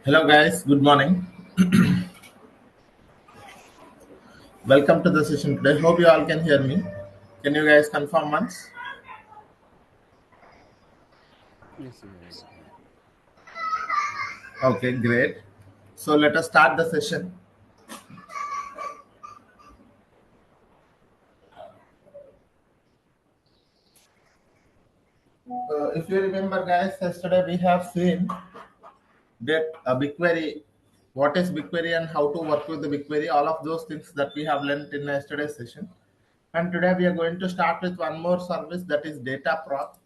Hello guys, good morning. Welcome to the session today. Hope you all can hear me. Can you guys confirm once? Yes, we are able to hear. Okay, great. So let us start the session. If you remember guys, yesterday we have seen that a BigQuery, what is BigQuery and how to work with the BigQuery, all of those things that we have learned in yesterday's session. And today we are going to start with one more service, that is DataProc,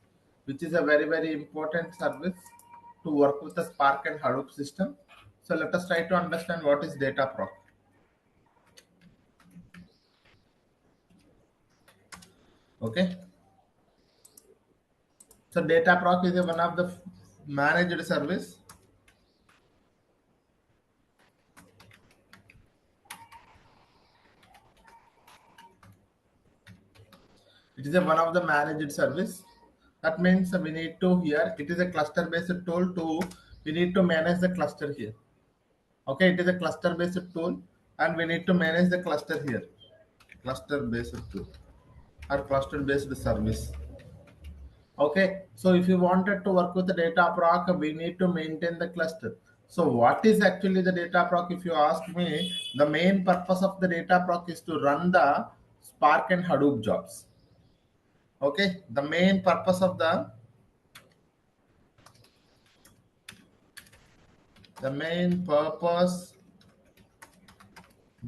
which is a very important service to work with the Spark and Hadoop system. So let us try to understand what is DataProc. Okay. So DataProc is one of the managed service. It is one of the managed service. That means we need to here. It is a cluster based tool to we need to manage the cluster here. Okay, it is a cluster based tool and we need to manage the cluster here. Cluster based tool or cluster based service. Okay, so if you wanted to work with the data proc, we need to maintain the cluster. So what is actually the data proc? If you ask me, the main purpose of the data proc is to run the Spark and Hadoop jobs. Okay, the main purpose of the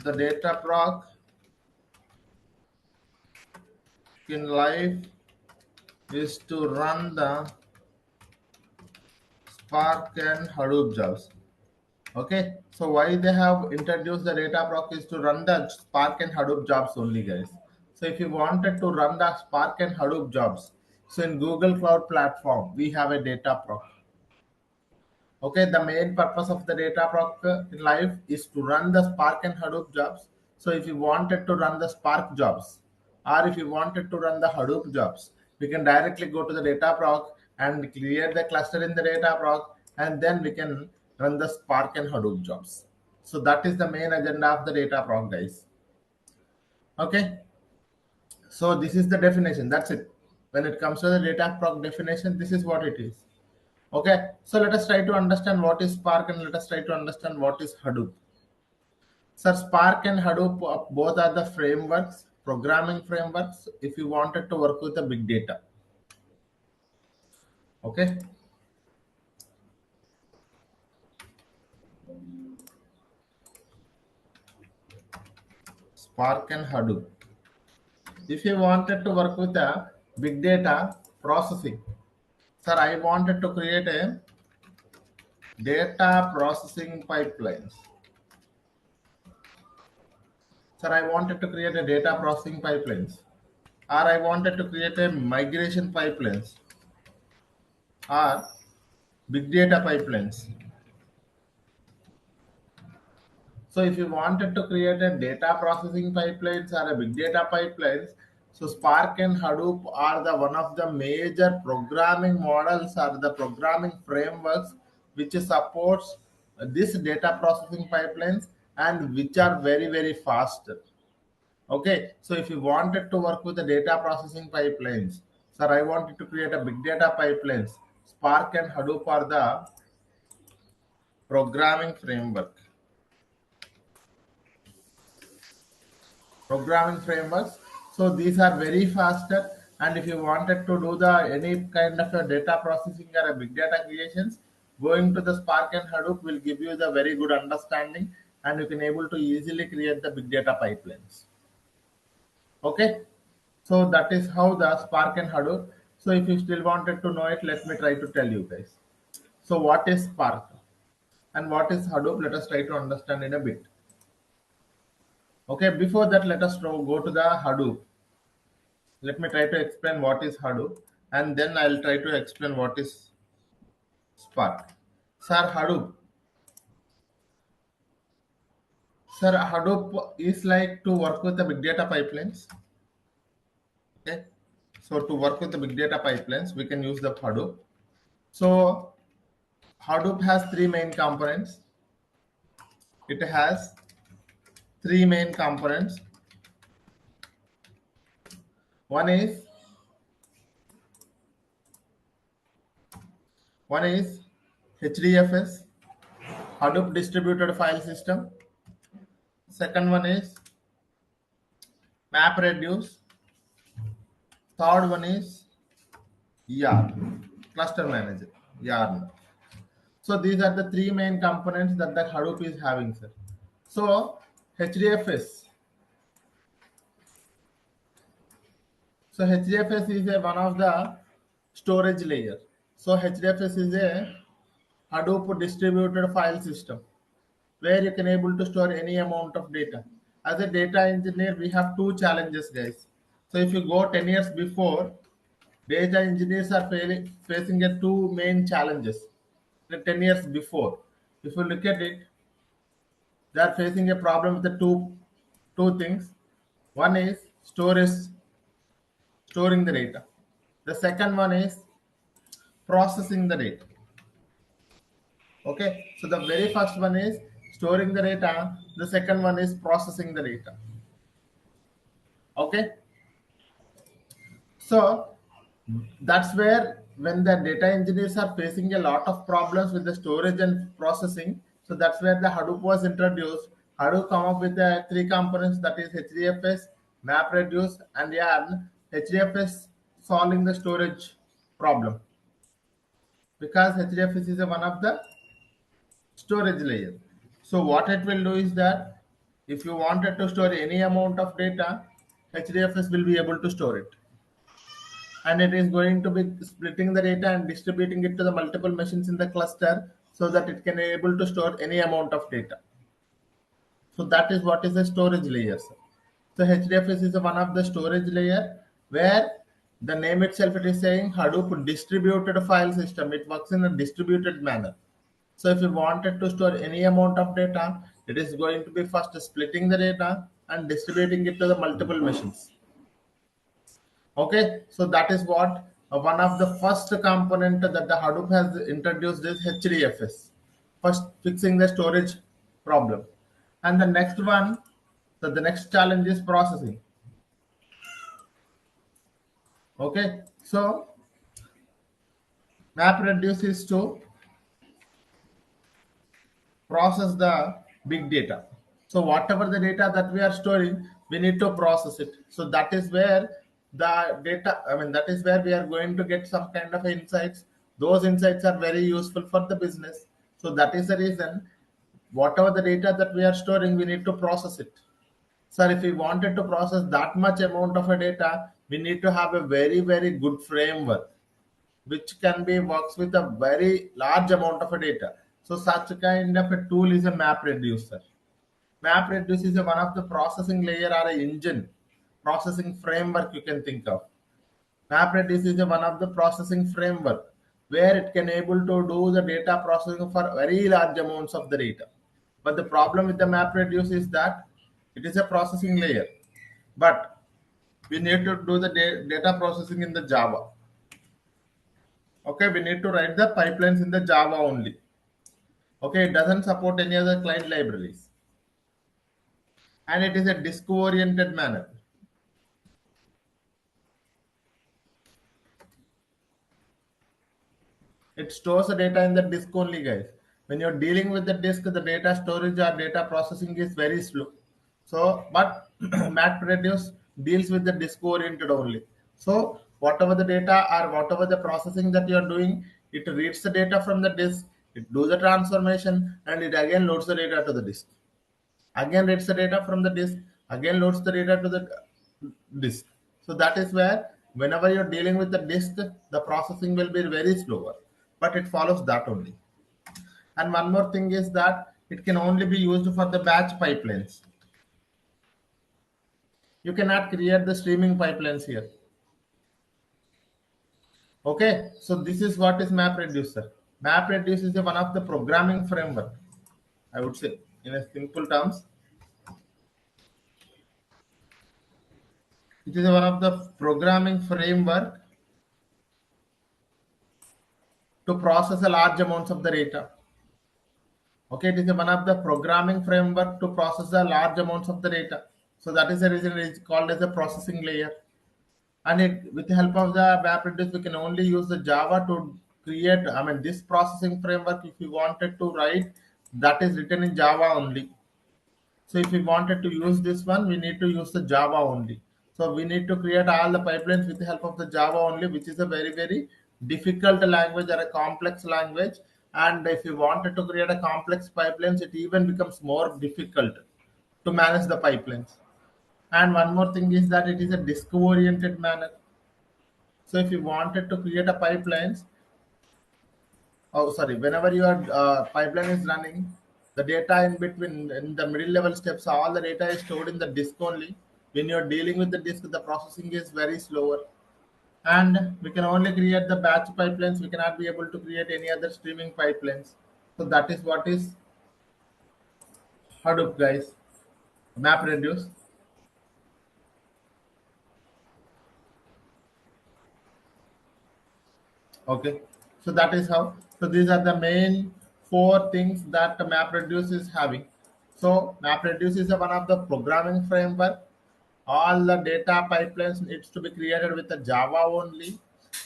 data proc in life is to run the Spark and Hadoop jobs. Okay, so why they have introduced the data proc is to run the Spark and Hadoop jobs only, guys. So if you wanted to run the Spark and Hadoop jobs, so in Google Cloud Platform, we have a data proc. Okay, the main purpose of the data proc in life is to run the Spark and Hadoop jobs. So if you wanted to run the Spark jobs, or if you wanted to run the Hadoop jobs, we can directly go to the data proc and create the cluster in the data proc, and then we can run the Spark and Hadoop jobs. So that is the main agenda of the data proc, guys. Okay, so this is the definition. That's it. When it comes to the data proc definition, this is what it is. Okay, so let us try to understand what is Spark and let us try to understand what is Hadoop. So Spark and Hadoop both are the frameworks, programming frameworks, if you wanted to work with the big data. Okay, Spark and Hadoop. If you wanted to work with the big data processing, sir, I wanted to create a data processing pipelines. Sir, I wanted to create a data processing pipelines, or I wanted to create a migration pipelines, or big data pipelines. So if you wanted to create a data processing pipelines or a big data pipelines, so Spark and Hadoop are the one of the major programming models or the programming frameworks which supports this data processing pipelines and which are very fast. Okay, so if you wanted to work with the data processing pipelines, sir, I wanted to create a big data pipelines. Spark and Hadoop are the programming framework. Programming frameworks. So these are very faster. And if you wanted to do the any kind of a data processing or a big data creations, going to the Spark and Hadoop will give you the very good understanding, and you can able to easily create the big data pipelines. Okay. So that is how the Spark and Hadoop. So if you still wanted to know it, let me try to tell you guys. So what is Spark and what is Hadoop? Let us try to understand in a bit. Okay, before that, let us go to the Hadoop. Let me try to explain what is Hadoop and then I'll try to explain what is Spark. Sir, Hadoop. Sir, Hadoop is like to work with the big data pipelines. Okay. So to work with the big data pipelines, we can use the Hadoop. So Hadoop has three main components. It has three main components. One is one is HDFS, Hadoop Distributed File System. Second one is MapReduce. Third one is YARN, Cluster Manager, YARN. So these are the three main components that the Hadoop is having, sir. So HDFS. So HDFS is one of the storage layer. So HDFS is a Hadoop distributed file system where you can able to store any amount of data. As a data engineer, we have two challenges, guys. So if you go 10 years before, data engineers are facing a two main challenges. The 10 years before, if you look at it, they are facing a problem with the two things. One is storing the data. The second one is processing the data. Okay, so the very first one is storing the data, the second one is processing the data. Okay, so that's where when the data engineers are facing a lot of problems with the storage and processing, so that's where the Hadoop was introduced. Hadoop come up with the three components, that is HDFS, MapReduce, and yarn. HDFS solving the storage problem because HDFS is one of the storage layer. So what it will do is that if you wanted to store any amount of data, HDFS will be able to store it. And it is going to be splitting the data and distributing it to the multiple machines in the cluster so that it can able to store any amount of data. So that is what is the storage layer, sir. So HDFS is one of the storage layer where the name itself it is saying Hadoop distributed file system. It works in a distributed manner. So if you wanted to store any amount of data, it is going to be first splitting the data and distributing it to the multiple machines. Okay, so that is what one of the first component that the Hadoop has introduced is HDFS. First, fixing the storage problem, and the next one, so the next challenge is processing. Okay, so MapReduce is to process the big data. So whatever the data that we are storing, we need to process it. So that is where the data, that is where we are going to get some kind of insights. Those insights are very useful for the business. So that is the reason whatever the data that we are storing, we need to process it. Sir, if we wanted to process that much amount of a data, we need to have a very, very good framework which can be works with a very large amount of a data. So such kind of a tool is a map reducer. Map reduce is a one of the processing layer or a engine processing framework you can think of. MapReduce is a one of the processing framework where it can able to do the data processing for very large amounts of the data. But the problem with the MapReduce is that it is a processing layer, but we need to do the data processing in the Java. Okay, we need to write the pipelines in the Java only. Okay, it doesn't support any other client libraries, and it is a disk-oriented manner. It stores the data in the disk only, guys. When you're dealing with the disk, the data storage or data processing is very slow. So, but MapReduce deals with the disk oriented only. So, whatever the data or whatever the processing that you're doing, it reads the data from the disk, it do the transformation, and it again loads the data to the disk. Again reads the data from the disk, again loads the data to the disk. So that is where whenever you're dealing with the disk, the processing will be very slower, but it follows that only. And one more thing is that it can only be used for the batch pipelines. You cannot create the streaming pipelines here. Okay, so this is what is MapReducer. MapReduce is one of the programming framework, I would say, in a simple terms. It is one of the programming framework to process a large amounts of the data. Okay, it is one of the programming framework to process a large amounts of the data. So that is the reason it is called as a processing layer. And it, with the help of the MapReduce, we can only use the Java to create. I mean, this processing framework, if you wanted to write, that is written in Java only. So if we wanted to use this one, we need to use the Java only. So we need to create all the pipelines with the help of the Java only, which is a very, very difficult language or a complex language. And if you wanted to create a complex pipelines, it even becomes more difficult to manage the pipelines. And one more thing is that it is a disk-oriented manner. So if you wanted to create a pipelines, oh sorry, whenever your pipeline is running, the data in between in the middle level steps, all the data is stored in the disk only. When you're dealing with the disk, the processing is very slower. And we can only create the batch pipelines, we cannot be able to create any other streaming pipelines. So that is what is Hadoop, guys. Map reduce. Okay, so that is how. So these are the main four things that the MapReduce is having. So MapReduce is one of the programming framework. All the data pipelines needs to be created with the Java only,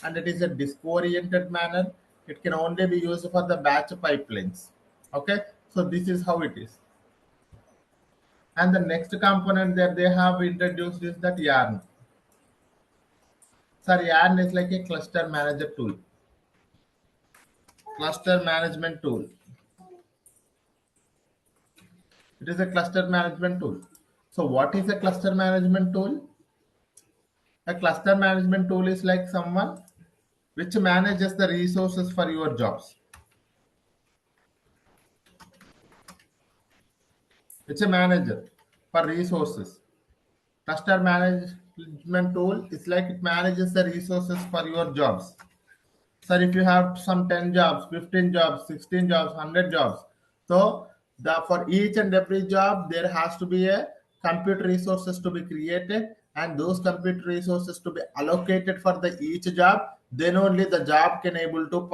and it is a disk-oriented manner. It can only be used for the batch pipelines. Okay, so this is how it is. And the next component that they have introduced is that Yarn. Sir, Yarn is like a cluster manager tool, cluster management tool. It is a cluster management tool. So what is a cluster management tool? A cluster management tool is like someone which manages the resources for your jobs. It's a manager for resources. Cluster management tool is like it manages the resources for your jobs. Sir, if you have some 10 jobs, 15 jobs, 16 jobs, 100 jobs, so the for each and every job there has to be a compute resources to be created, and those compute resources to be allocated for the each job. Then only the job can able to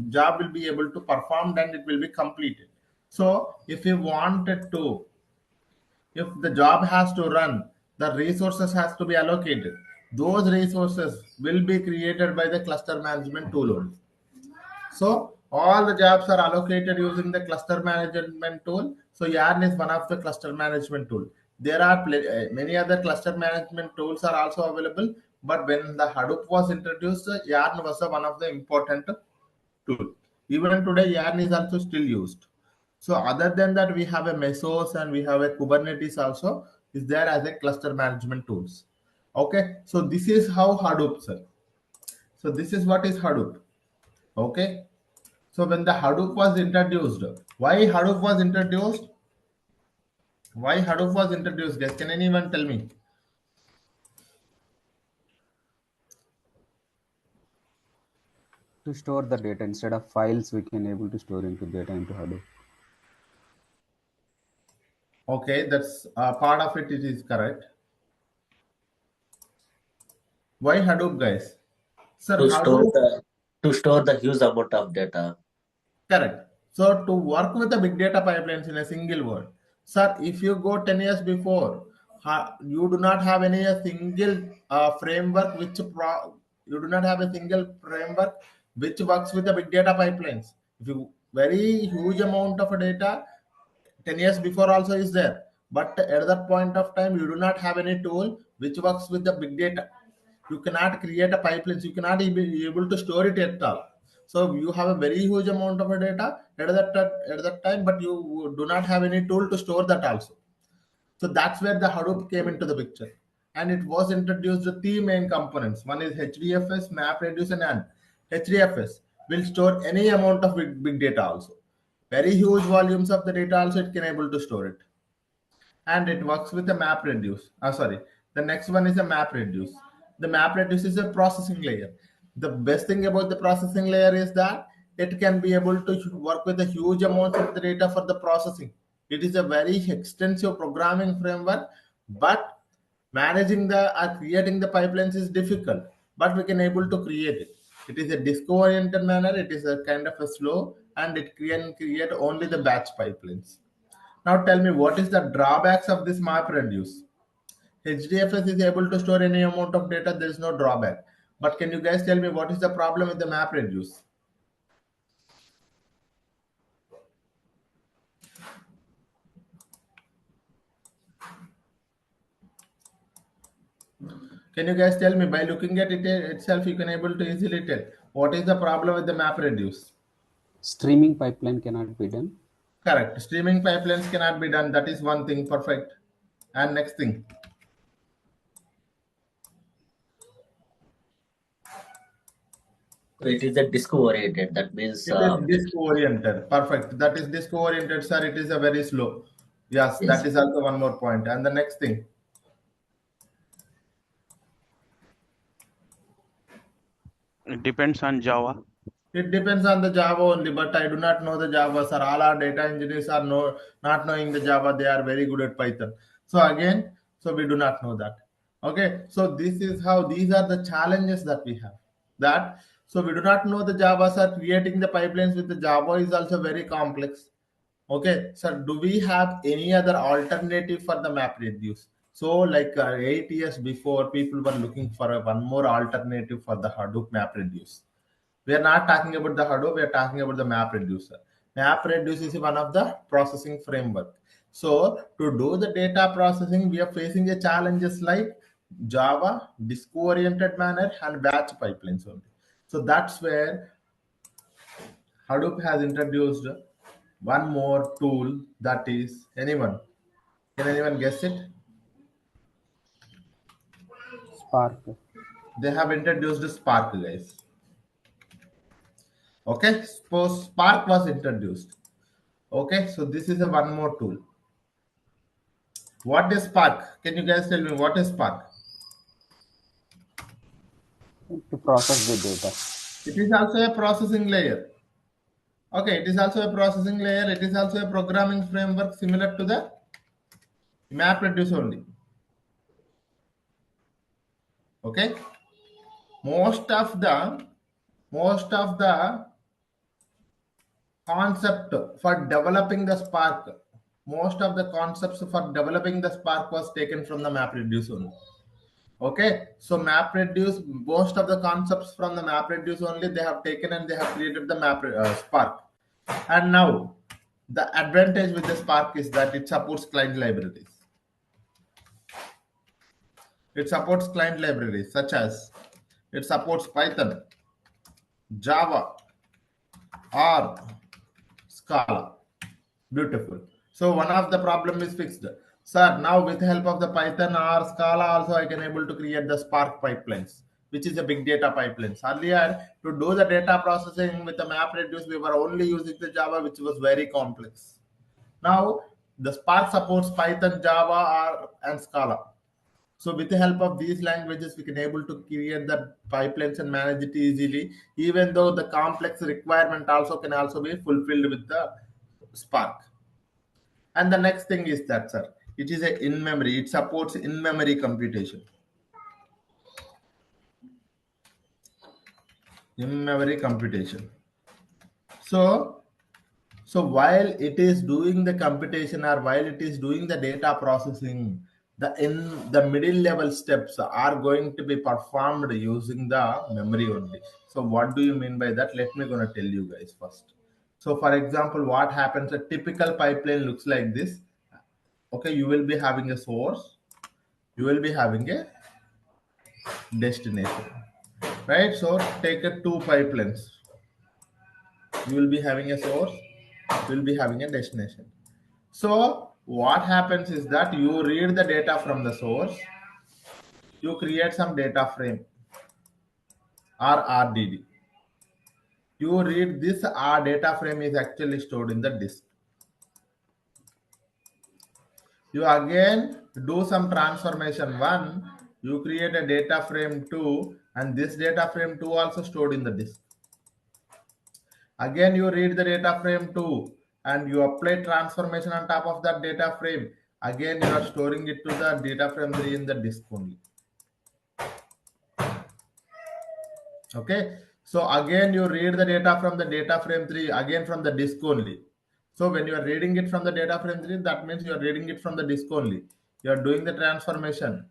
job will be able to perform and it will be completed. So if you wanted to, if the job has to run, the resources has to be allocated. Those resources will be created by the cluster management tool only. So all the jobs are allocated using the cluster management tool. So Yarn is one of the cluster management tool. There are many other cluster management tools are also available, but when the Hadoop was introduced, Yarn was one of the important tool. Even today, Yarn is also still used. So other than that, we have a Mesos and we have a Kubernetes also is there as a cluster management tools. Okay, so this is how Hadoop, sir. So this is what is Hadoop. Okay. So when the Hadoop was introduced, why Hadoop was introduced? Why Hadoop was introduced, guys? Can anyone tell me? To store the data instead of files, we can able to store into data into Hadoop. Okay, that's part of it. It is correct. Why Hadoop, guys? Sir, to store Hadoop. the to store the huge amount of data. Correct. So to work with the big data pipelines in a single word, sir, if you go 10 years before, you do not have any a single framework you do not have a single framework which works with the big data pipelines. If you very huge amount of data, 10 years before also is there, but at that point of time you do not have any tool which works with the big data. You cannot create a pipelines, you cannot be able to store it at all. So you have a very huge amount of data at that time, but you do not have any tool to store that also. So that's where the Hadoop came into the picture, and it was introduced with three main components. One is HDFS, MapReduce, and HDFS will store any amount of big data also. Very huge volumes of the data also it can able to store it, and it works with a map reduce. Sorry, the next one is a map reduce. The map reduce is a processing layer. The best thing about the processing layer is that it can be able to work with a huge amount of the data for the processing. It is a very extensive programming framework, but managing the creating the pipelines is difficult, but we can able to create it. It is a disk-oriented manner. It is a kind of a slow, and it can create only the batch pipelines. Now tell me, what is the drawbacks of this map reduce? HDFS is able to store any amount of data. There is no drawback. But can you guys tell me what is the problem with the map reduce? Can you guys tell me, by looking at it itself, you can able to easily tell what is the problem with the map reduce? Streaming pipeline cannot be done. Correct. Streaming pipelines cannot be done. That is one thing. Perfect. And next thing. It is a disk oriented. That means It is disk oriented. Perfect. That is disk oriented, sir. It is a very slow. Yes, yes. that is also one more point. And the next thing. It depends on Java. It depends on the Java only, but I do not know the Java, sir. All our data engineers are not knowing the Java. They are very good at Python. So again, so we do not know that. Okay, so this is how these are the challenges that we have. That so we do not know the Java, sir. Creating the pipelines with the Java is also very complex. Okay, sir. Do we have any other alternative for the map reduce? So, like 8 years before, people were looking for one more alternative for the Hadoop map reduce. We are not talking about the Hadoop, we are talking about the map reducer. Map reduce is one of the processing framework. So to do the data processing, we are facing a challenges like Java, disk-oriented manner, and batch pipelines only. So that's where Hadoop has introduced one more tool, that is anyone. Can anyone guess it? Spark. They have introduced Spark, guys. Okay, suppose Spark was introduced. Okay, so this is a one more tool. What is Spark? Can you guys tell me what is Spark? To process the data. It is also a processing layer. Okay, it is also a processing layer. It is also a programming framework similar to the MapReduce only. Okay, most of the concept for developing the Spark, most of the concepts for developing the Spark was taken from the MapReduce only. Okay, so MapReduce, most of the concepts from the MapReduce only they have taken and they have created the Spark. And now the advantage with the Spark is that it supports client libraries. It supports client libraries such as it supports Python, Java, R, Scala. Beautiful. So one of the problem is fixed. Sir, now with the help of the Python or Scala also I can able to create the Spark pipelines, which is a big data pipelines. Earlier, to do the data processing with the MapReduce, we were only using the Java, which was very complex. Now, the Spark supports Python, Java, and Scala. So with the help of these languages, we can able to create the pipelines and manage it easily, even though the complex requirement also can also be fulfilled with the Spark. And the next thing is that, sir, it is a in-memory. It supports in-memory computation. In-memory computation. So while it is doing the computation or while it is doing the data processing, the middle level steps are going to be performed using the memory only. So what do you mean by that? Let me gonna tell you guys first. So for example, what happens, a typical pipeline looks like this. Okay, you will be having a source, you will be having a destination, right? So take a two pipelines. You will be having a source, you will be having a destination. So what happens is that you read the data from the source, you create some data frame or RDD. You read this R data frame is actually stored in the disk. You again do some transformation one, you create a data frame 2, and this data frame 2 also stored in the disk. Again, you read the data frame 2 and you apply transformation on top of that data frame. Again, you are storing it to the data frame 3 in the disk only. Okay, So again, you read the data from the data frame 3, again from the disk only. So when you are reading it from the data frame 3, that means you are reading it from the disk only. You are doing the transformation.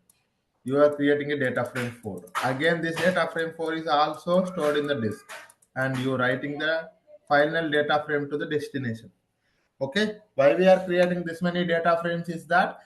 You are creating a data frame 4. Again, this data frame 4 is also stored in the disk. And you are writing the final data frame to the destination. Okay, why we are creating this many data frames is that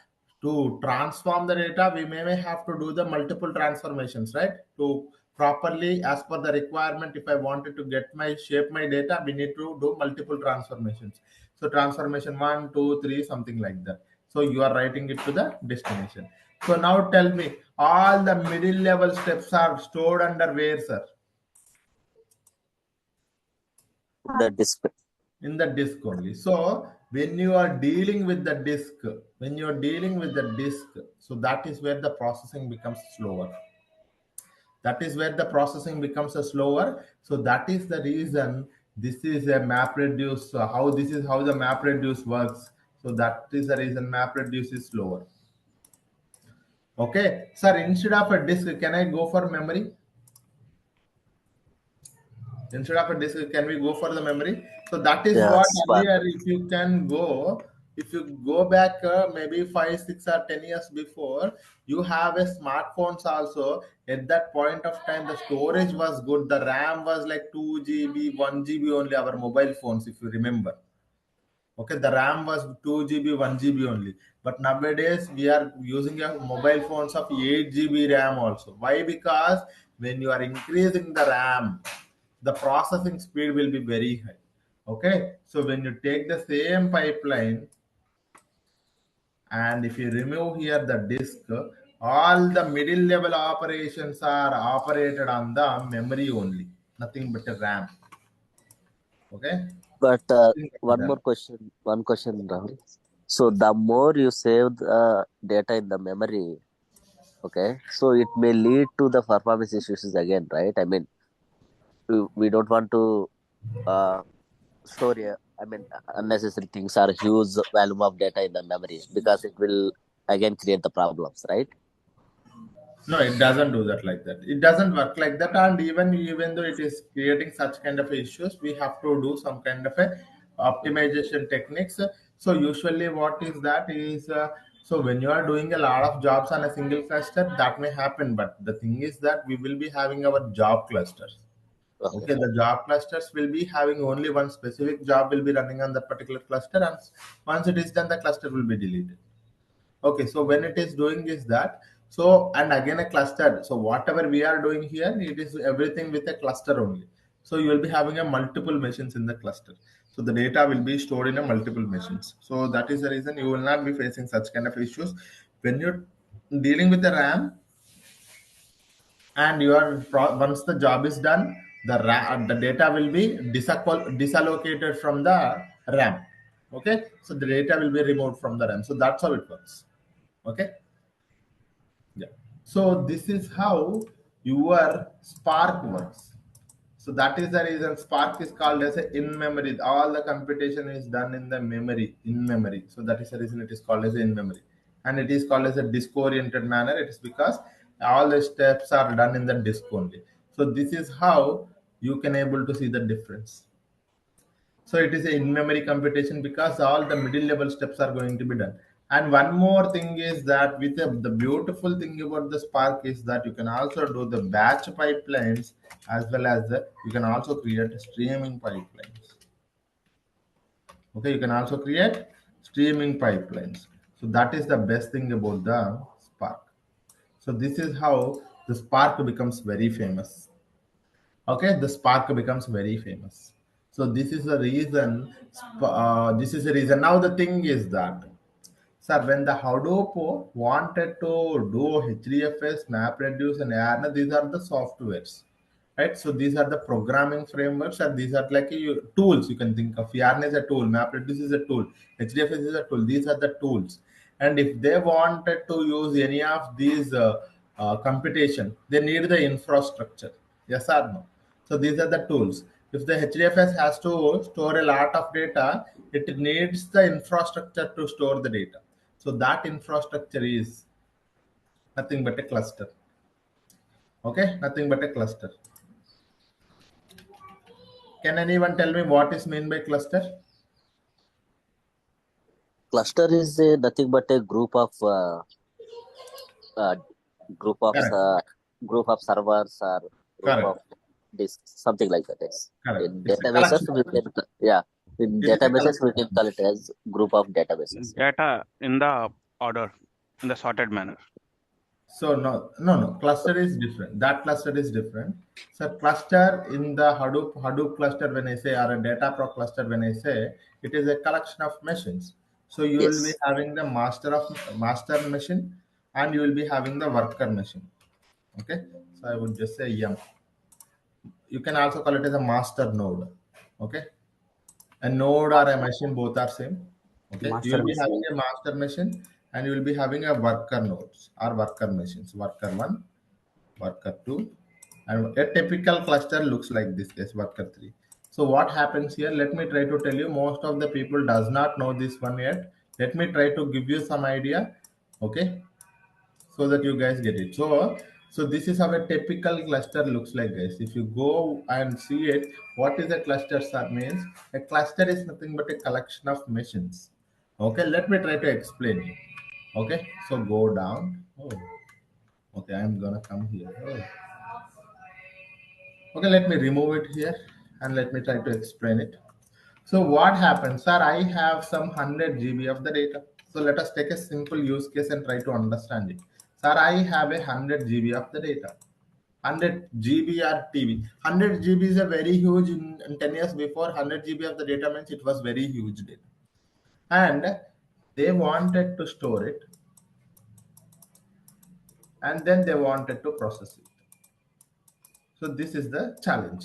to transform the data we may have to do the multiple transformations, right? To properly as per the requirement, if I wanted to get my shape my data, we need to do multiple transformations. So transformation 1 2 3 something like that. So you are writing it to the destination. So now tell me, all the middle level steps are stored under where, sir? The disk. In the disk only. So when you are dealing with the disk, so that is where the processing becomes slower. That is where the processing becomes a slower. So that is the reason this is a map reduce. How this is how the map reduce works. So that is the reason map reduce is slower. Okay, sir. Instead of a disk, can I go for memory? Instead of a disk, can we go for the memory? So that is Yeah, what Spark. earlier, if you go back maybe 5 6 or 10 years before, you have a smartphones also. At that point of time the storage was good, the RAM was like 2 GB 1 GB only, our mobile phones, if you remember. Okay, the RAM was 2 GB 1 GB only. But nowadays we are using a mobile phones of 8 GB RAM also. Why? Because when you are increasing the RAM, the processing speed will be very high. Okay, so when you take the same pipeline and if you remove here the disk, all the middle level operations are operated on the memory only, nothing but a RAM. Okay, But nothing but RAM. one question, Rahul. So the more you save the data in the memory, okay, so it may lead to the performance issues again, right? I mean, we don't want to uh, store, unnecessary things or huge volume of data in the memory because it will again create the problems, right? No, it doesn't do that like that. It doesn't work like that. And even though it is creating such kind of issues, we have to do some kind of a optimization techniques. So usually, what is that is so when you are doing a lot of jobs on a single cluster, that may happen. But the thing is that we will be having our job clusters. Okay. Okay, the job clusters will be having only one specific job will be running on that particular cluster, and once it is done, the cluster will be deleted. Okay, so when it is doing is that, so and again a cluster. So whatever we are doing here, it is everything with a cluster only. So you will be having a multiple machines in the cluster. So the data will be stored in a multiple machines. So that is the reason you will not be facing such kind of issues when you're dealing with the RAM and once the job is done, the data will be disallocated from the RAM. Okay, so the data will be removed from the RAM. So that's how it works. Okay. Yeah. So this is how your Spark works. So that is the reason Spark is called as a in memory. All the computation is done in the memory, in memory. So that is the reason it is called as a in memory. And it is called as a disk oriented manner. It is because all the steps are done in the disk only. So this is how you can able to see the difference. So it is a in-memory computation because all the middle level steps are going to be done. And one more thing is that the beautiful thing about the Spark is that you can also do the batch pipelines as well as you can also create streaming pipelines. Okay, you can also create streaming pipelines. So that is the best thing about the Spark. So this is how the Spark becomes very famous. Okay, the Spark becomes very famous. So this is the reason. This is the reason. Now the thing is that, sir, when the Hadoop wanted to do HDFS, MapReduce, and ARNA, these are the softwares, right? So these are the programming frameworks, and these are like tools you can think of. ARNA is a tool, MapReduce is a tool, HDFS is a tool. These are the tools. And if they wanted to use any of these computation, they need the infrastructure. Yes or no? So these are the tools. If the HDFS has to store a lot of data, it needs the infrastructure to store the data. So that infrastructure is nothing but a cluster. Okay, nothing but a cluster. Can anyone tell me what is meant by cluster? Cluster is nothing but a uh, group of Correct. uh, group of servers or group of Correct. disks, something like that. Yes. Correct. In It's a databases, collection. we can in It is a databases we can collection. call it as group of databases. Data in the order, in the sorted manner. So no. Cluster is different. That cluster is different. So cluster in the Hadoop cluster, when I say, or a data pro cluster, when I say, it is a collection of machines. So you will be Yes. having the master machine, and you will be having the worker machine. Okay. So I would just say yum. You can also call it as a master node. Okay. A node or a machine, both are same. Okay, you Master will be machine. having a master machine, and you will be having a worker nodes or worker machines, worker 1, worker 2, and a typical cluster looks like this worker 3. So what happens here, let me try to tell you. Most of the people does not know this one yet. Let me try to give you some idea. Okay, so that you guys get it. So this is how a typical cluster looks like, guys. If you go and see it, what is a cluster, sir? Means a cluster is nothing but a collection of machines. Okay, let me try to explain it. Okay, so go down. Oh, okay, I'm gonna come here. Oh. Okay, let me remove it here, and let me try to explain it. So what happens, sir? I have some 100 GB of the data. So let us take a simple use case and try to understand it. Sir, I have a 100 GB of the data. 100 GB or TB. 100 GB is a very huge. In 10 years before, 100 GB of the data means it was very huge data. And they wanted to store it, and then they wanted to process it. So this is the challenge,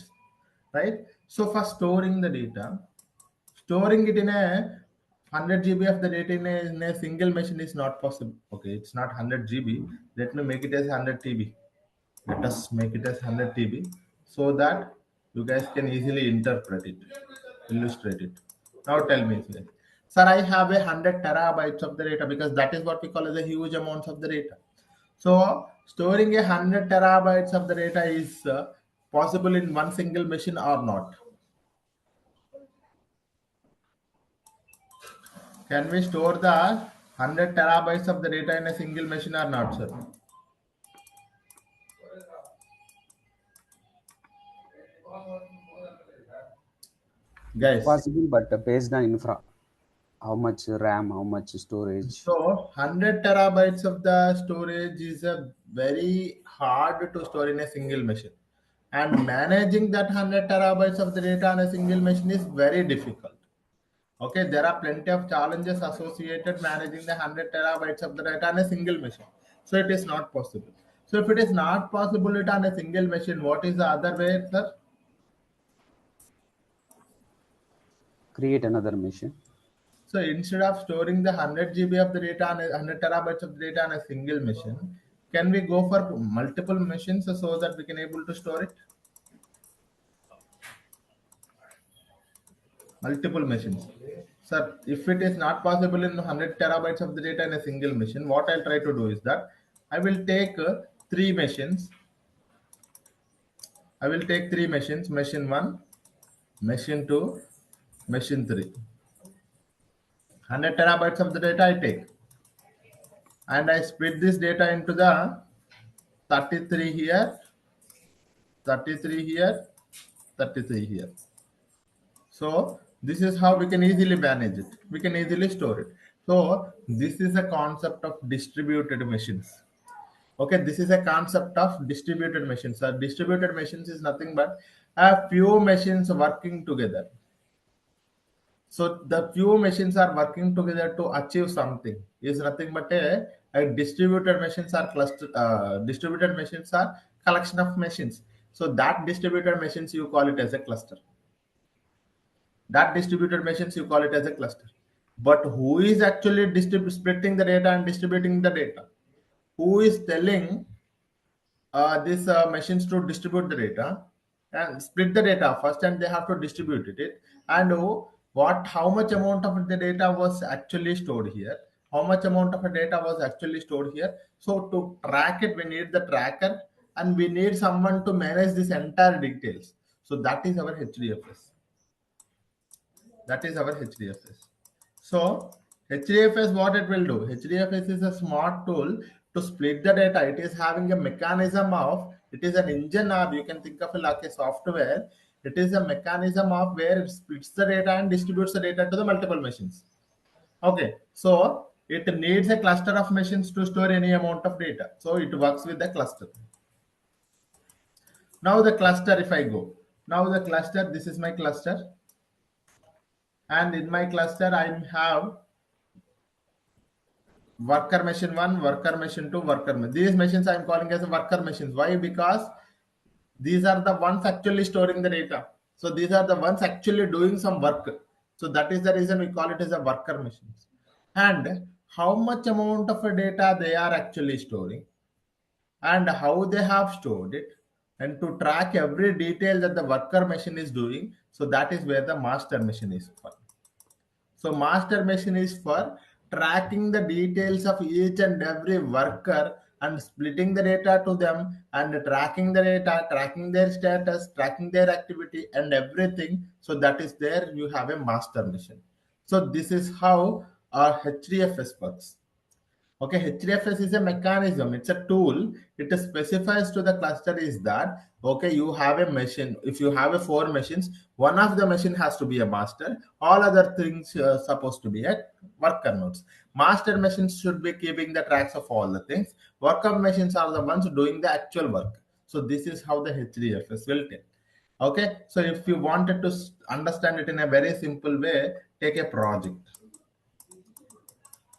right? So for storing the data, storing it in a 100 GB of the data in a single machine is not possible. Okay, it's not 100 GB. Let me make it as 100 TB. Let us make it as 100 TB so that you guys can easily interpret it, illustrate it. Now tell me, sir, I have 100 terabytes of the data, because that is what we call as a huge amounts of the data. So storing 100 terabytes of the data is possible in one single machine or not? Can we store the 100 terabytes of the data in a single machine or not, sir? It's Guys, possible, but based on infra, how much RAM, how much storage. so 100 terabytes of the storage is a very hard to store in a single machine. And managing that 100 terabytes of the data on a single machine is very difficult. Okay, there are plenty of challenges associated managing the 100 terabytes of the data on a single machine. So it is not possible. So if it is not possible it on a single machine, what is the other way, sir? Create another machine. So instead of storing the 100 GB of the data on 100 terabytes of data on a single machine, can we go for multiple machines so that we can able to store it? Multiple machines. Sir, if it is not possible in 100 terabytes of the data in a single machine, what I'll try to do is that I will take three machines. I will take three machines, machine 1, machine 2, machine 3. 100 terabytes of the data I take. And I split this data into the 33 here, 33 here, 33 here. So this is how we can easily manage it. We can easily store it. So this is a concept of distributed machines. Okay, this is a concept of distributed machines. So distributed machines is nothing but a few machines working together. So the few machines are working together to achieve something is nothing but a distributed machines are cluster. Distributed machines are collection of machines. So that distributed machines you call it as a cluster. That distributed machines you call it as a cluster. But who is actually splitting the data and distributing the data? Who is telling these machines to distribute the data and split the data first, and they have to distribute it, and how much amount of the data was actually stored here, how much amount of the data was actually stored here. So to track it, we need the tracker, and we need someone to manage this entire details. So that is our HDFS. That is our HDFS. So HDFS, what it will do? HDFS is a smart tool to split the data. It is having a mechanism of, it is an engine, or you can think of it like a software. It is a mechanism of where it splits the data and distributes the data to the multiple machines. Okay, so it needs a cluster of machines to store any amount of data. So it works with the cluster. Now the cluster, if I go, now the cluster, this is my cluster. And in my cluster, I have worker machine 1, worker machine 2, worker machine. These machines I am calling as worker machines. Why? Because these are the ones actually storing the data. So these are the ones actually doing some work. So that is the reason we call it as a worker machines. And how much amount of data they are actually storing and how they have stored it, and to track every detail that the worker machine is doing. So that is where the master machine is for. So master machine is for tracking the details of each and every worker and splitting the data to them and tracking the data, tracking their status, tracking their activity and everything. So that is there you have a master machine. So this is how our HDFS works. Okay, HDFS is a mechanism, it's a tool. It specifies to the cluster is that, okay, you have a machine. If you have a 4 machines, one of the machine has to be a master. All other things supposed to be a worker nodes. Master machines should be keeping the tracks of all the things. Worker machines are the ones doing the actual work. So this is how the HDFS will take. Okay, so if you wanted to understand it in a very simple way, take a project.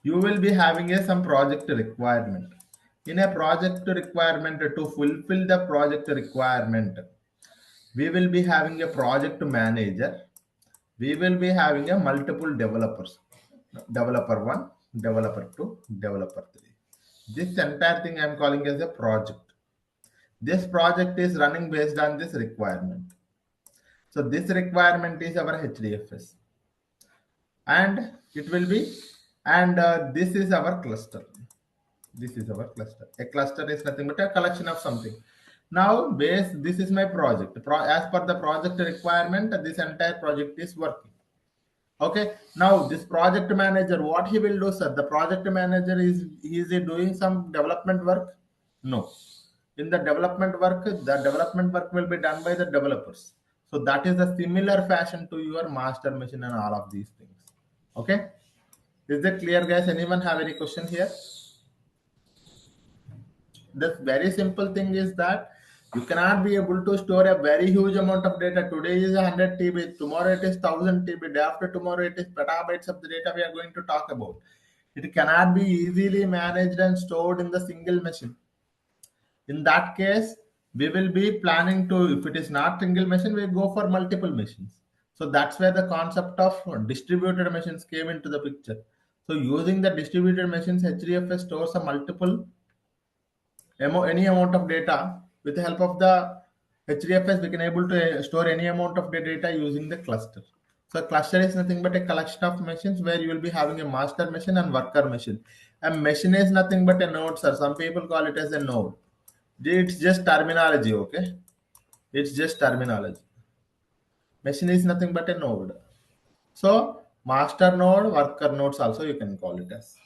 You will be having some project requirement. In a project requirement, to fulfill the project requirement, we will be having a project manager. We will be having a multiple developers. Developer 1, developer 2, developer 3. This entire thing I am calling as a project. This project is running based on this requirement. So this requirement is our HDFS. And it will be, and this is our cluster. This is our cluster. A cluster is nothing but a collection of something. Now this is my project. As per the project requirement, this entire project is working. Okay, now this project manager, what he will do, sir? The project manager is he doing some development work? No. In the development work will be done by the developers. So that is a similar fashion to your master machine and all of these things. Okay, is that clear, guys? Anyone have any question here? The very simple thing is that you cannot be able to store a very huge amount of data. Today is 100 TB, tomorrow it is 1000 TB, day after tomorrow it is petabytes of the data we are going to talk about. It cannot be easily managed and stored in the single machine. In that case, we will be planning to, if it is not single machine, we go for multiple machines. So that's where the concept of distributed machines came into the picture. So using the distributed machines, HDFS stores a multiple any amount of data. With the help of the HDFS, we can able to store any amount of the data using the cluster. So cluster is nothing but a collection of machines where you will be having a master machine and worker machine. A machine is nothing but a node, sir. Some people call it as a node. It's just terminology, okay? It's just terminology. Machine is nothing but a node. So master node, worker nodes also you can call it as.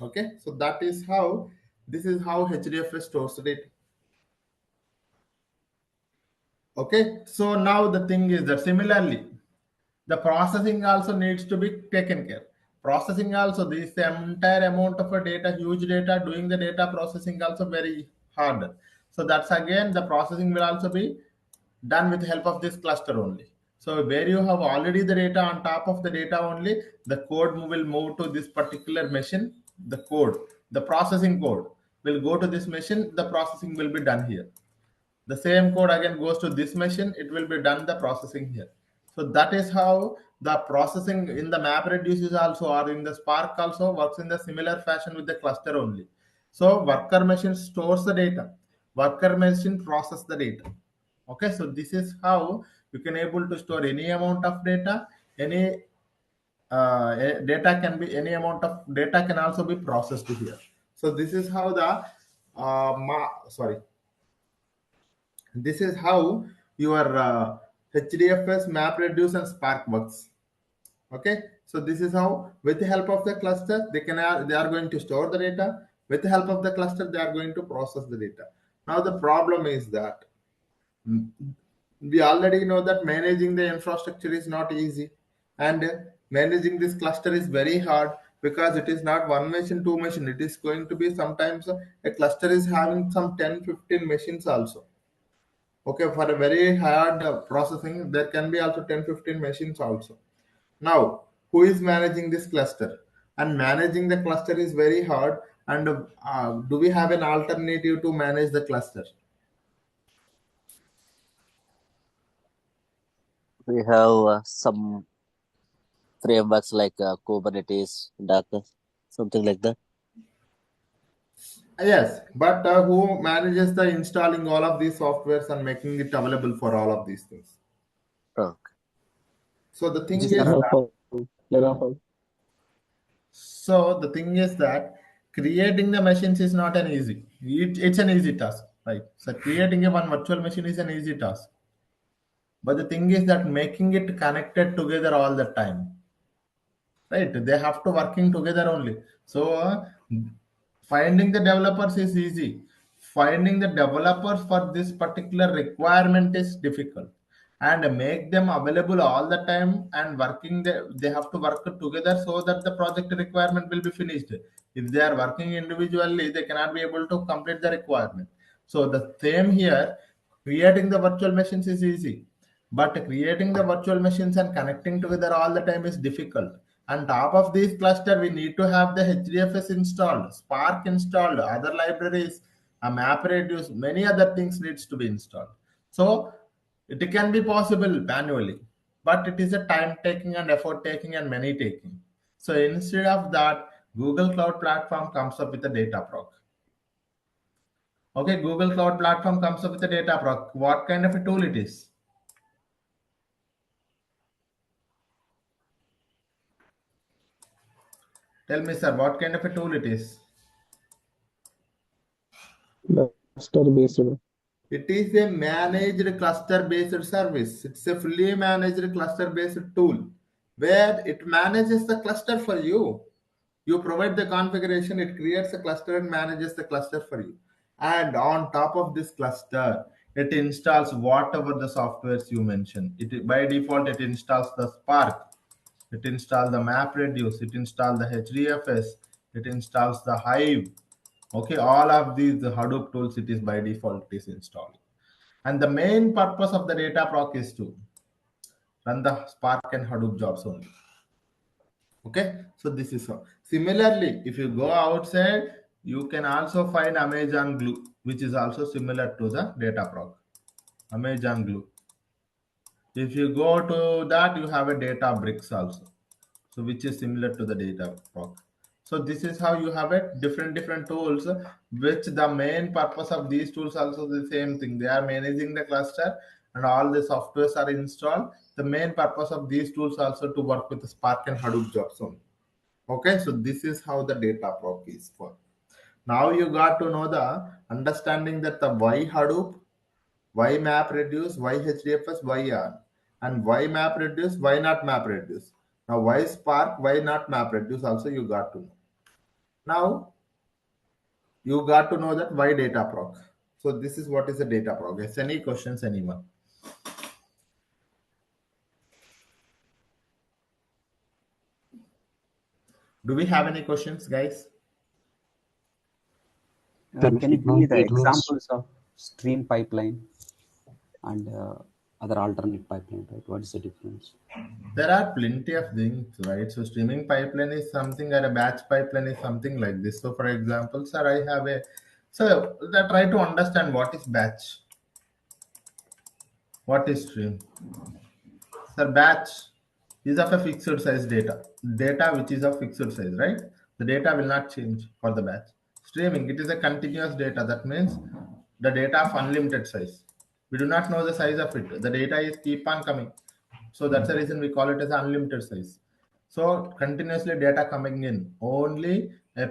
Okay, so that is how, this is how HDFS stores data. Okay, so now the thing is that similarly, the processing also needs to be taken care. Processing also, this entire amount of a data, huge data, doing the data processing also very hard. So that's again, the processing will also be done with the help of this cluster only. So where you have already the data, on top of the data only, the code will move to this particular machine. The code, the processing code will go to this machine. The processing will be done here. The same code again goes to this machine. It will be done the processing here. So that is how the processing in the MapReduce is also, or in the Spark also works in the similar fashion with the cluster only. So worker machine stores the data, worker machine process the data. Okay, so this is how you can able to store any amount of data. Any data can be, any amount of data can also be processed here. So this is how the this is how your HDFS, MapReduce, and Spark works. Okay, so this is how, with the help of the cluster, they are going to store the data. With the help of the cluster, they are going to process the data. Now the problem is that we already know that managing the infrastructure is not easy, and managing this cluster is very hard, because it is not one machine, two machine. It is going to be sometimes a cluster is having some 10-15 machines also. Okay, for a very hard processing, there can be also 10-15 machines also. Now, who is managing this cluster? And managing the cluster is very hard. And do we have an alternative to manage the cluster? We have some frameworks like Kubernetes, Docker, something like that. Yes, but who manages the installing all of these softwares and making it available for all of these things? Okay. So the thing Which is is the that, so the thing is that creating the machines is not an easy. It's an easy task, right? So creating a one virtual machine is an easy task. But the thing is that making it connected together all the time, right? They have to working together only. So finding the developers is easy. Finding the developers for this particular requirement is difficult, and make them available all the time and working, they have to work together so that the project requirement will be finished. If they are working individually, they cannot be able to complete the requirement. So the same here, creating the virtual machines is easy, but creating the virtual machines and connecting together all the time is difficult. On top of this cluster, we need to have the HDFS installed, Spark installed, other libraries, a MapReduce, many other things needs to be installed. So it can be possible manually, but it is a time taking and effort taking and money taking. So instead of that, Google Cloud Platform comes up with a data proc. Okay, Google Cloud Platform comes up with a data proc. What kind of a tool it is? Tell me, sir, what kind of a tool it is? Cluster based. It is a managed cluster-based service. It's a fully managed cluster-based tool where it manages the cluster for you. You provide the configuration, it creates a cluster and manages the cluster for you. And on top of this cluster, it installs whatever the softwares you mentioned. It by default it installs the Spark, it installs the MapReduce, it installs the HDFS, it installs the Hive. Okay, all of these Hadoop tools, it is by default is installed. And the main purpose of the data proc is to run the Spark and Hadoop jobs only. Okay, so this is how. Similarly, if you go outside, you can also find Amazon Glue, which is also similar to the data proc. Amazon Glue. If you go to that, you have a data bricks also, so which is similar to the data proc. So this is how you have a different tools, which the main purpose of these tools also the same thing. They are managing the cluster and all the softwares are installed. The main purpose of these tools also to work with the Spark and Hadoop jobs only. Okay, so this is how the data proc is for. Now you got to know the understanding that the why Hadoop, why MapReduce, why HDFS, why R, and why MapReduce, why not MapReduce. Now why Spark, why not MapReduce also you got to know. Now you got to know that why data proc. So this is what is a data proc. Yes, any questions, anyone? Do we have any questions, guys? Can you give me the examples of stream pipeline and other alternate pipeline, right? What is the difference? There are plenty of things, right? So streaming pipeline is something, or a batch pipeline is something like this. So for example, sir, I have a, so that try to understand what is batch, what is stream. Sir, batch is of a fixed size data which is of fixed size, right? The data will not change for the batch. Streaming, it is a continuous data. That means the data of unlimited size. We do not know the size of it. The data is keep on coming. So that's the reason we call it as unlimited size. So continuously data coming in. Only a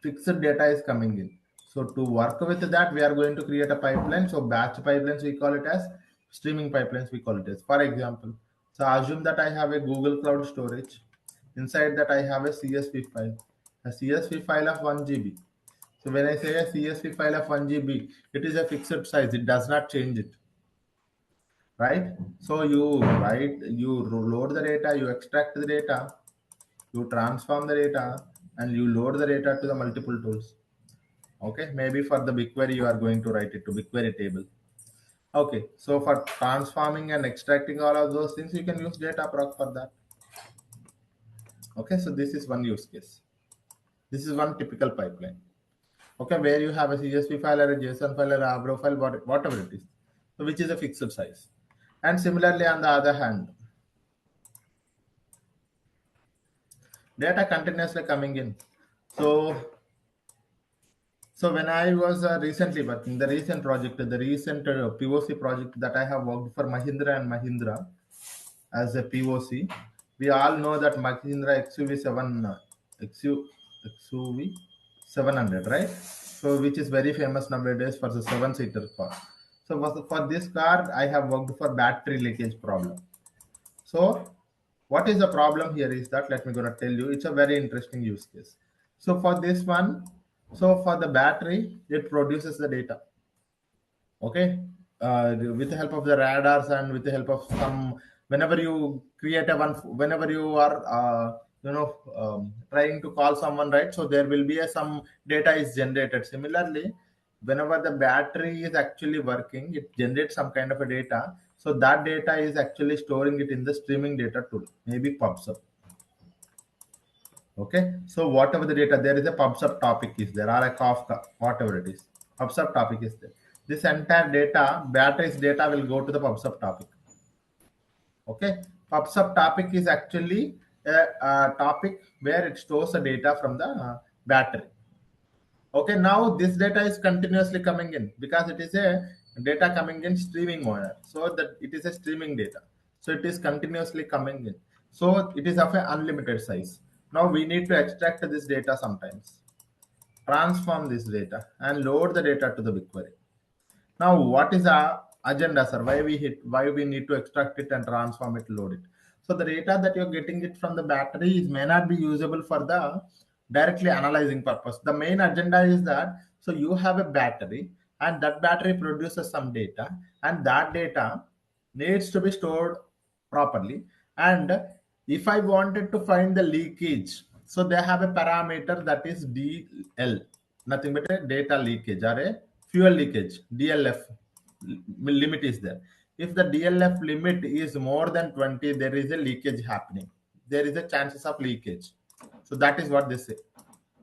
fixed data is coming in. So to work with that, we are going to create a pipeline. So batch pipelines, we call it as Streaming pipelines we call it as. For example, so assume that I have a Google Cloud storage. Inside that I have a CSV file, a CSV file of 1 GB. So when I say a CSV file of 1 GB, it is a fixed size. It does not change it, right? So you write, you load the data, you extract the data, you transform the data, and you load the data to the multiple tools. Okay, maybe for the BigQuery you are going to write it to BigQuery table. Okay, so for transforming and extracting all of those things, you can use Dataproc for that. Okay, so this is one use case. This is one typical pipeline. Okay, where you have a CSV file or a JSON file or a Avro file, whatever it is, so which is a fixed size. And similarly, on the other hand, data continuously coming in. So when I was recently working, the recent project, the recent POC project that I have worked for Mahindra and Mahindra as a POC, we all know that Mahindra XUV 700, right? So which is very famous nowadays for the 7-seater car. So for this car, I have worked for battery leakage problem. So what is the problem here is that, let me gonna tell you, it's a very interesting use case. So for this one, so for the battery, it produces the data. Okay, with the help of the radars and with the help of some, whenever you create a one, whenever you are trying to call someone, right? So there will be some data is generated. Similarly, whenever the battery is actually working, it generates some kind of a data. So that data is actually storing it in the streaming data tool, maybe PubSub. Okay, so whatever the data, there is a PubSub topic is there, or a Kafka, whatever it is, PubSub topic is there. This entire data, batteries data, will go to the PubSub topic. Okay, PubSub topic is actually a topic where it stores the data from the battery. Okay, now this data is continuously coming in because it is a data coming in streaming manner. So that it is a streaming data. So it is continuously coming in. So it is of an unlimited size. Now we need to extract this data sometimes, transform this data, and load the data to the BigQuery. Now, what is our agenda, sir? Why we need to extract it and transform it, load it? So the data that you're getting it from the battery may not be usable for the directly analyzing purpose. The main agenda is that, so you have a battery and that battery produces some data, and that data needs to be stored properly. And if I wanted to find the leakage, so they have a parameter that is DL, nothing but a data leakage or a fuel leakage, DLF limit is there. If the DLF limit is more than 20, there is a leakage happening. There is a chances of leakage. So that is what they say.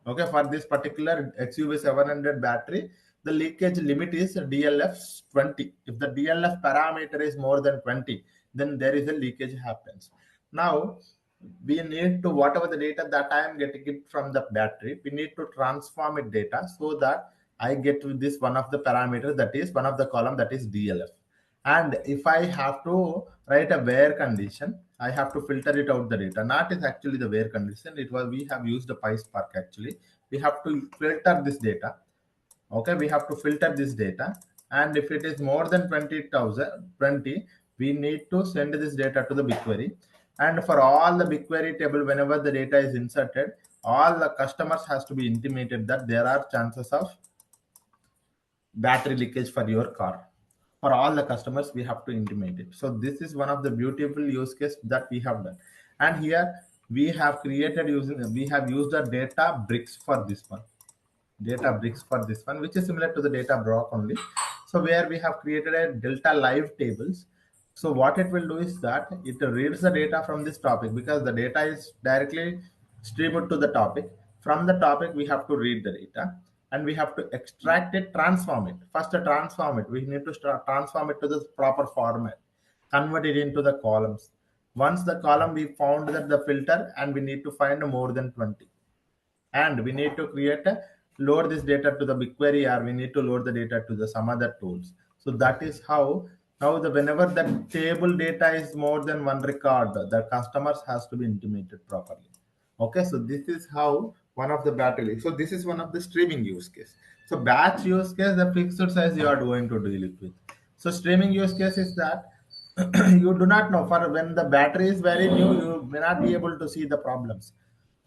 Okay, for this particular XUV 700 battery, the leakage limit is DLF 20. If the DLF parameter is more than 20, then there is a leakage happens. Now, we need to, whatever the data that I am getting it from the battery, we need to transform it data so that I get to this one of the parameters, that is one of the column, that is DLF. And if I have to write a where condition, I have to filter it out the data. Not is actually the where condition. It was, we have used the PySpark actually. We have to filter this data. Okay, we have to filter this data. And if it is more than 20, we need to send this data to the BigQuery. And for all the BigQuery table, whenever the data is inserted, all the customers has to be intimated that there are chances of battery leakage for your car. For all the customers, we have to intimate it. So this is one of the beautiful use case that we have done. And here we have created we have used the data bricks for this one. Data bricks for this one, which is similar to the data block only. So where we have created a delta live tables. So what it will do is that it reads the data from this topic, because the data is directly streamed to the topic. From the topic, we have to read the data and we have to extract it, transform it. First, to transform it, we need to transform it to the proper format, convert it into the columns. Once the column, we found that the filter, and we need to find more than 20. And we need to create a load this data to the BigQuery, or we need to load the data to the some other tools. So that is how now whenever the table data is more than one record, the customers has to be intimated properly. Okay, so this is how one of the battery. So this is one of the streaming use case. So batch use case, the fixed size you are going to deal it with. So streaming use case is that you do not know, for when the battery is very new, you may not be able to see the problems.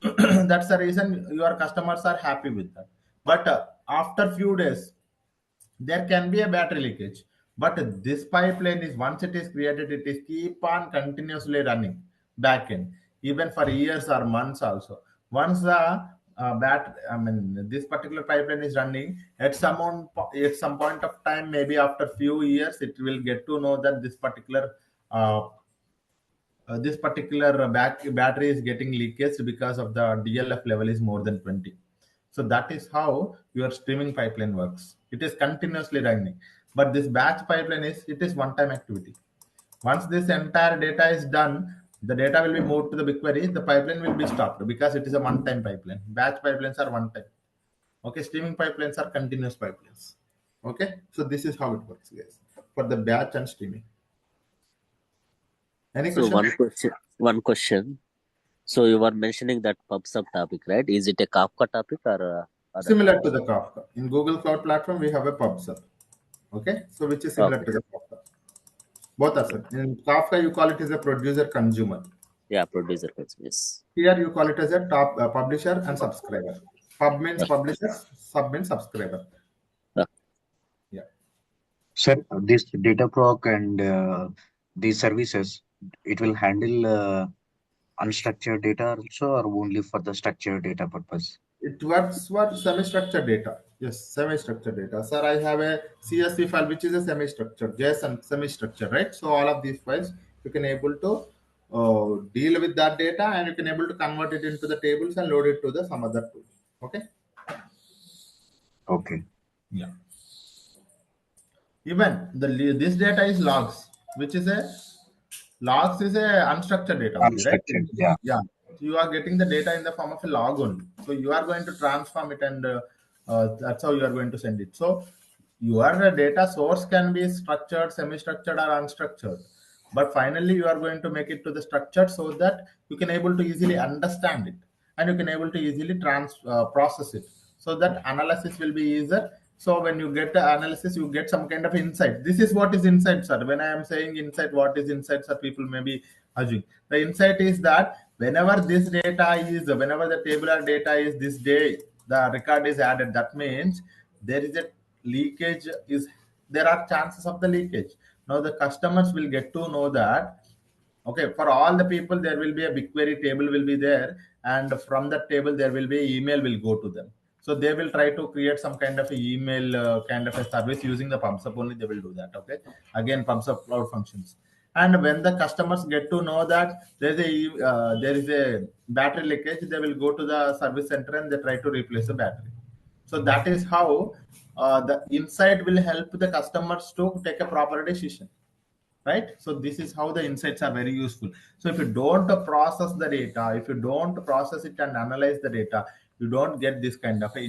That's the reason your customers are happy with that. But after few days, there can be a battery leakage, but this pipeline is, once it is created, it is keep on continuously running back end, even for years or months also. Once the this particular pipeline is running, at some point of time, maybe after few years, it will get to know that uh, this particular battery is getting leakage because of the DLF level is more than 20. So that is how your streaming pipeline works. It is continuously running. But this batch pipeline it is one-time activity. Once this entire data is done, the data will be moved to the BigQuery. The pipeline will be stopped because it is a one-time pipeline. Batch pipelines are one-time. Okay, streaming pipelines are continuous pipelines. Okay, so this is how it works, guys, for the batch and streaming. Any So question? one question. So you were mentioning that PubSub topic, right? Is it a Kafka topic or other Similar topic? to the Kafka. In Google Cloud Platform, we have a PubSub. Okay, so which is similar Okay. to the Kafka. Both are same. In Kafka, you call it as a producer consumer. Yeah, producer yes. Here, you call it as a top publisher and subscriber. Pub means Okay. publisher, sub means subscriber. Okay. Yeah. Sir, this data proc and these services, it will handle unstructured data also, or only for the structured data purpose? It works for semi-structured data. Yes, semi-structured data. Sir, I have a CSV file which is a semi-structured, JSON semi-structured, right? So all of these files you can able to deal with that data, and you can able to convert it into the tables and load it to the some other tool. Okay. Okay. Yeah. Even this data is logs, which is a logs is a unstructured data only, right? Unstructured, yeah. Yeah. So you are getting the data in the form of a log only. So you are going to transform it, and that's how you are going to send it. So your data source can be structured, semi-structured, or unstructured. But finally, you are going to make it to the structured so that you can able to easily understand it, and you can able to easily process it, so that analysis will be easier. So when you get the analysis, you get some kind of insight. This is what is insight, sir. When I am saying insight, what is insight, sir? People may be asking. The insight is that whenever the tabular data is this day, the record is added. That means there is a leakage. There are chances of the leakage. Now the customers will get to know that. Okay, for all the people, there will be a BigQuery table will be there, and from that table, there will be email will go to them. So they will try to create some kind of a email kind of a service using the PubSub only. They will do that. Okay, again PubSub Cloud Functions. And when the customers get to know that there is a battery leakage, they will go to the service center and they try to replace the battery. So that is how the insight will help the customers to take a proper decision, right? So this is how the insights are very useful. So if you don't process the data, if you don't process it and analyze the data, you don't get this kind of a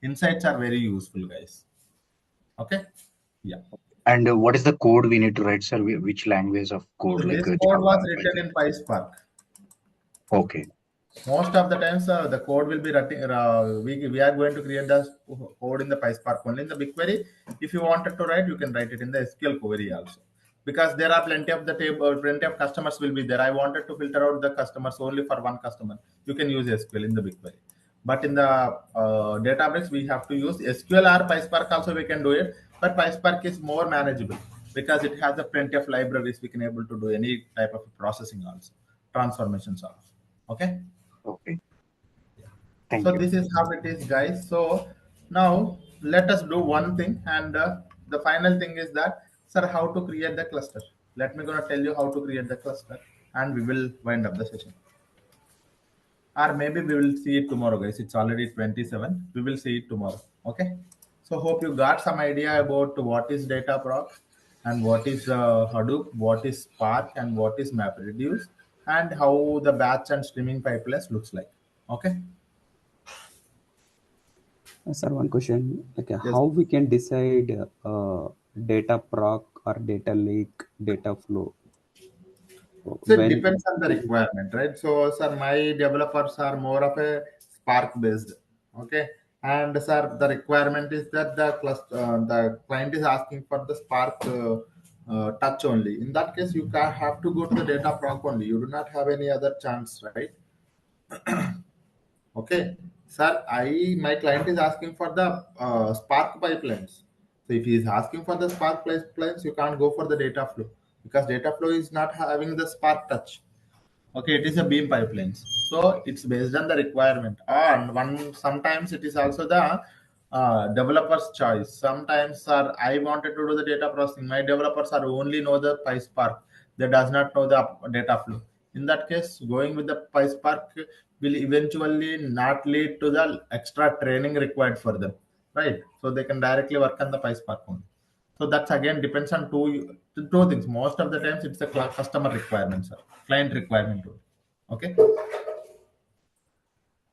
insights are very useful, guys. Okay. Yeah. And what is the code we need to write, sir? Which language of code? So Like this code was Java, written in PySpark. Okay. Most of the times the code will be writing, we are going to create the code in the PySpark only. In the BigQuery, if you wanted to write, you can write it in the SQL query also, because there are plenty of the table, plenty of customers will be there. I wanted to filter out the customers only for one customer. You can use SQL in the BigQuery, but in the Databricks we have to use SQL or PySpark also. We can do it, but PySpark is more manageable because it has a plenty of libraries. We can able to do any type of processing also, transformations also. Okay. Okay. Thank So you. this is how it is, guys. So now let us do one thing, and the final thing is that, sir, how to create the cluster. Let me gonna tell you how to create the cluster, and we will wind up the session. Or maybe we will see it tomorrow, guys. It's already 27. We will see it tomorrow. Okay. So hope you got some idea about what is Dataproc, and what is Hadoop, what is Spark, and what is MapReduce, and how the batch and streaming pipelines looks like. Okay. Sir, one question, like Yes. how we can decide data proc or data lake, data flow? So it depends on the requirement, right? So, sir, my developers are more of a Spark based. Okay. And sir, the requirement is that the client is asking for the Spark touch only. In that case, you have to go to the data proc only. You do not have any other chance, right? Okay, sir, my client is asking for the Spark pipelines. So if he is asking for the Spark pipelines, you can't go for the data flow because data flow is not having the Spark touch. Okay, it is a beam pipelines. So it's based on the requirement. And one sometimes it is also the developer's choice. Sometimes, sir, I wanted to do the data processing. My developers are only know the PySpark. They does not know the data flow. In that case, going with the PySpark will eventually not lead to the extra training required for them, right? So they can directly work on the PySpark only. So that's again depends on two things. Most of the times it's the customer requirements, sir. Client requirement only. Okay.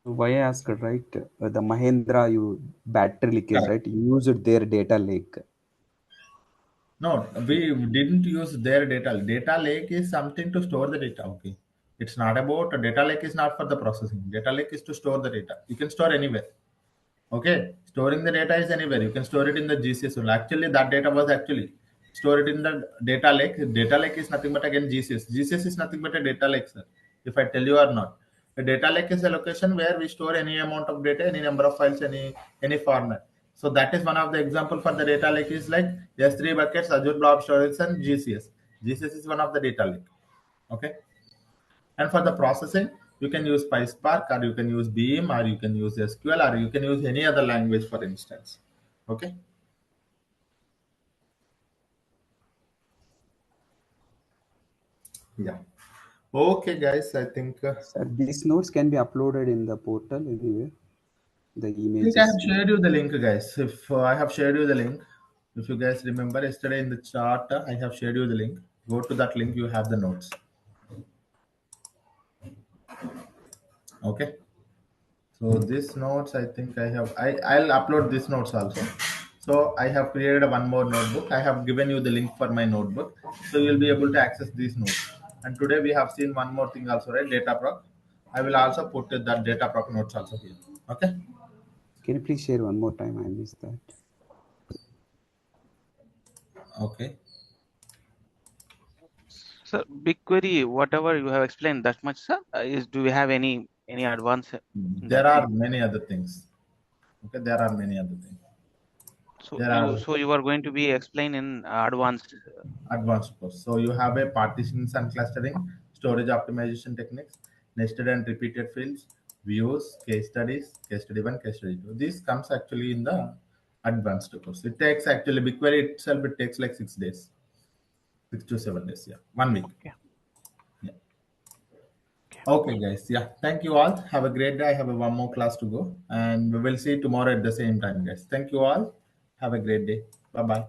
Why I asked, right? The Mahindra battery case, Correct. right? You used their data lake. No, we didn't use their data. Data lake is something to store the data. Okay. It's not about data lake is not for the processing. Data lake is to store the data. You can store anywhere. Okay, storing the data is anywhere. You can store it in the GCS only. Actually, that data was actually stored in the data lake. Data lake is nothing but again GCS. GCS is nothing but a data lake, sir. If I tell you or not, a data lake is a location where we store any amount of data, any number of files, any format. So that is one of the example for the data lake is like S3 buckets, Azure Blob Storage, and GCS. GCS is one of the data lake. Okay. And for the processing, you can use PySpark or you can use Beam or you can use SQL or you can use any other language, for instance. Okay. Yeah. Okay, guys. I think Sir, these notes can be uploaded in the portal anywhere. The I images. have shared you the link, guys. If I have shared you the link, if you guys remember yesterday in the chat, I have shared you the link. Go to that link. You have the notes. Okay. So these notes, I think I'll upload these notes also. So I have created one more notebook. I have given you the link for my notebook. So you'll be able to access these notes. And today we have seen one more thing also, right? Data proc. I will also put that data proc notes also here. Okay. Can you please share one more time? I missed that. Okay. So BigQuery, whatever you have explained that much, sir, do we have any advance in There that? are many other things. Okay. There are many other things. So There are you are going to be explain in advanced. advanced course. So you have a partitions and clustering, storage optimization techniques, nested and repeated fields, views, case studies, case study one, case study two. This comes actually in the advanced course. It takes actually BigQuery itself, it takes like 6 days, 6 to 7 days. Yeah, 1 week. Okay. Yeah. Okay. Okay, guys. Yeah. Thank you all. Have a great day. I have one more class to go, and we will see you tomorrow at the same time, guys. Thank you all. Have a great day. Bye bye.